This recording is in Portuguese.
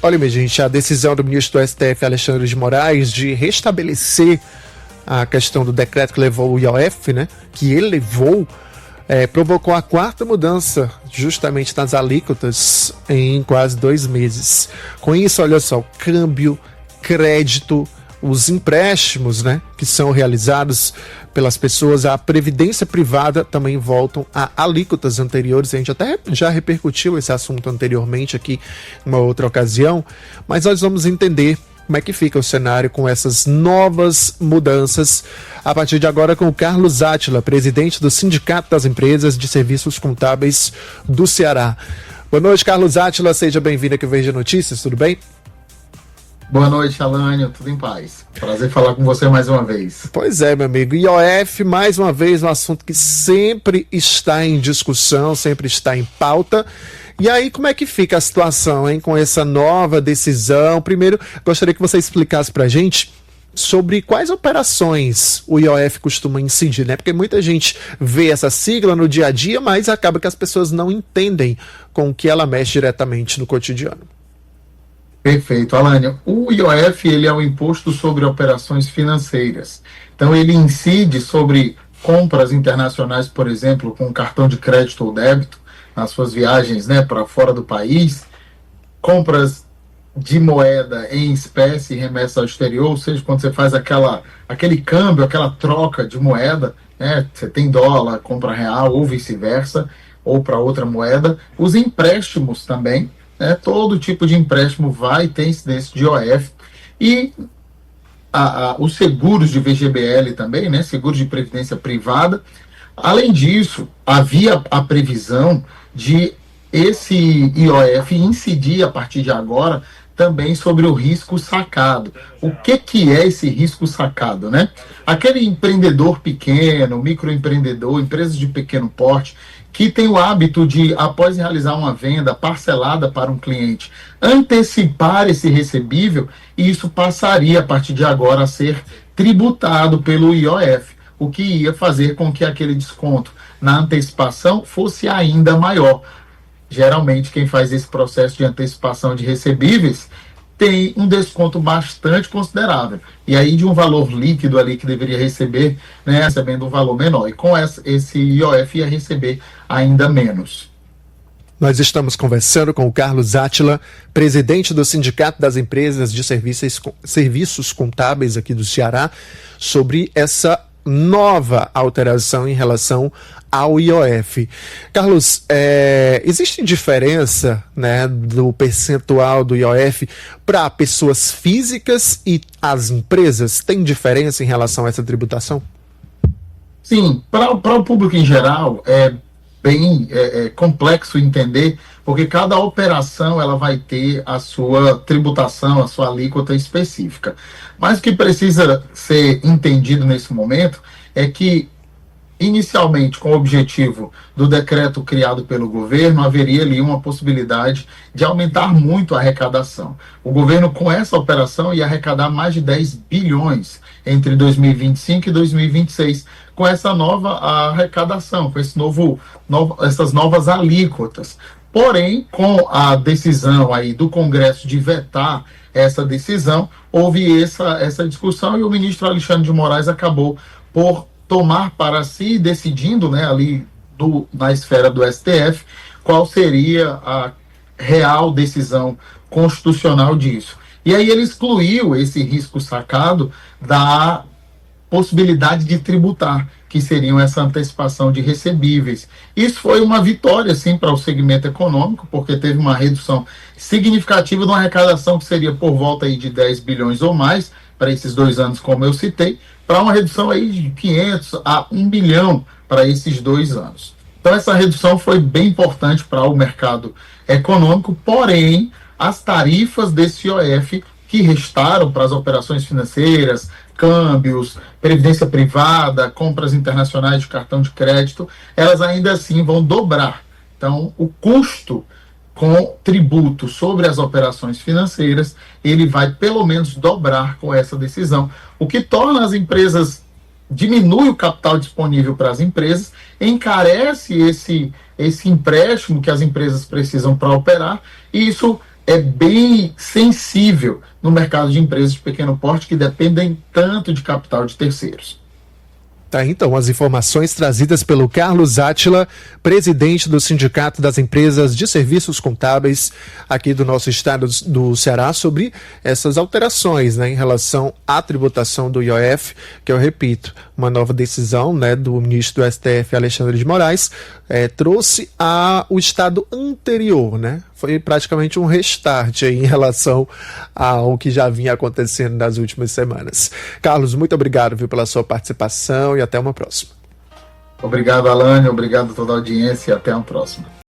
Olha, minha gente, a decisão do ministro do STF, Alexandre de Moraes, de restabelecer a questão do decreto que levou o IOF, né? Que ele levou, provocou a quarta mudança justamente nas alíquotas em quase 2 meses. Com isso, olha só, o câmbio, crédito, os empréstimos, né, que são realizados pelas pessoas, a previdência privada também voltam a alíquotas anteriores. A gente até já repercutiu esse assunto anteriormente aqui em uma outra ocasião, mas nós vamos entender como é que fica o cenário com essas novas mudanças a partir de agora com o Carlos Átila, presidente do Sindicato das Empresas de Serviços Contábeis do Ceará. Boa noite, Carlos Átila, seja bem-vindo aqui ao Verde Notícias, tudo bem? Boa noite, Alânio, tudo em paz. Prazer falar com você mais uma vez. Pois é, meu amigo. IOF, mais uma vez, um assunto que sempre está em discussão, sempre está em pauta. E aí, como é que fica a situação, hein, com essa nova decisão? Primeiro, gostaria que você explicasse pra gente sobre quais operações o IOF costuma incidir, né? Porque muita gente vê essa sigla no dia a dia, mas acaba que as pessoas não entendem com o que ela mexe diretamente no cotidiano. Perfeito, Alânio. O IOF, ele é o Imposto sobre Operações Financeiras. Então, ele incide sobre compras internacionais, por exemplo, com cartão de crédito ou débito, nas suas viagens, né, para fora do país, compras de moeda em espécie, remessa ao exterior, ou seja, quando você faz aquele câmbio, aquela troca de moeda, né, você tem dólar, compra real, ou vice-versa, ou para outra moeda. Os empréstimos também, todo tipo de empréstimo vai ter incidência de IOF, e os seguros de VGBL também, né, seguros de previdência privada. Além disso, havia a previsão de esse IOF incidir a partir de agora também sobre o risco sacado. O que é esse risco sacado, né? Aquele empreendedor pequeno, microempreendedor, empresas de pequeno porte, que tem o hábito de, após realizar uma venda parcelada para um cliente, antecipar esse recebível, e isso passaria, a partir de agora, a ser tributado pelo IOF, o que ia fazer com que aquele desconto na antecipação fosse ainda maior. Geralmente, quem faz esse processo de antecipação de recebíveis tem um desconto bastante considerável. E aí, de um valor líquido ali que deveria receber, né, recebendo um valor menor. E com esse IOF ia receber ainda menos. Nós estamos conversando com o Carlos Átila, presidente do Sindicato das Empresas de Serviços Contábeis aqui do Ceará, sobre essa nova alteração em relação ao IOF. Carlos, existe diferença, né, do percentual do IOF para pessoas físicas e as empresas? Tem diferença em relação a essa tributação? Sim, para o público em geral é bem complexo entender, porque cada operação ela vai ter a sua tributação, a sua alíquota específica. Mas o que precisa ser entendido nesse momento é que, inicialmente, com o objetivo do decreto criado pelo governo, haveria ali uma possibilidade de aumentar muito a arrecadação. O governo, com essa operação, ia arrecadar mais de 10 bilhões entre 2025 e 2026, com essa nova arrecadação, com essas novas alíquotas. Porém, com a decisão aí do Congresso de vetar essa decisão, houve essa discussão, e o ministro Alexandre de Moraes acabou por tomar para si, decidindo, né, ali na esfera do STF, qual seria a real decisão constitucional disso. E aí ele excluiu esse risco sacado da possibilidade de tributar, que seriam essa antecipação de recebíveis. Isso foi uma vitória, sim, para o segmento econômico, porque teve uma redução significativa de uma arrecadação que seria por volta aí de 10 bilhões ou mais, para esses 2 anos, como eu citei, para uma redução aí de 500 a 1 bilhão para esses 2 anos. Então essa redução foi bem importante para o mercado econômico, porém, as tarifas desse IOF que restaram para as operações financeiras, câmbios, previdência privada, compras internacionais de cartão de crédito, elas ainda assim vão dobrar. Então, o custo com tributo sobre as operações financeiras, ele vai pelo menos dobrar com essa decisão, o que torna as empresas, diminui o capital disponível para as empresas, encarece esse empréstimo que as empresas precisam para operar, e isso é bem sensível no mercado de empresas de pequeno porte que dependem tanto de capital de terceiros. Tá, então, as informações trazidas pelo Carlos Átila, presidente do Sindicato das Empresas de Serviços Contábeis aqui do nosso estado do Ceará, sobre essas alterações, né, em relação à tributação do IOF, que eu repito, uma nova decisão, né, do ministro do STF, Alexandre de Moraes, trouxe o estado anterior, né? Foi praticamente um restart aí em relação ao que já vinha acontecendo nas últimas semanas. Carlos, muito obrigado, viu, pela sua participação e até uma próxima. Obrigado, Alane, obrigado a toda a audiência e até uma próxima.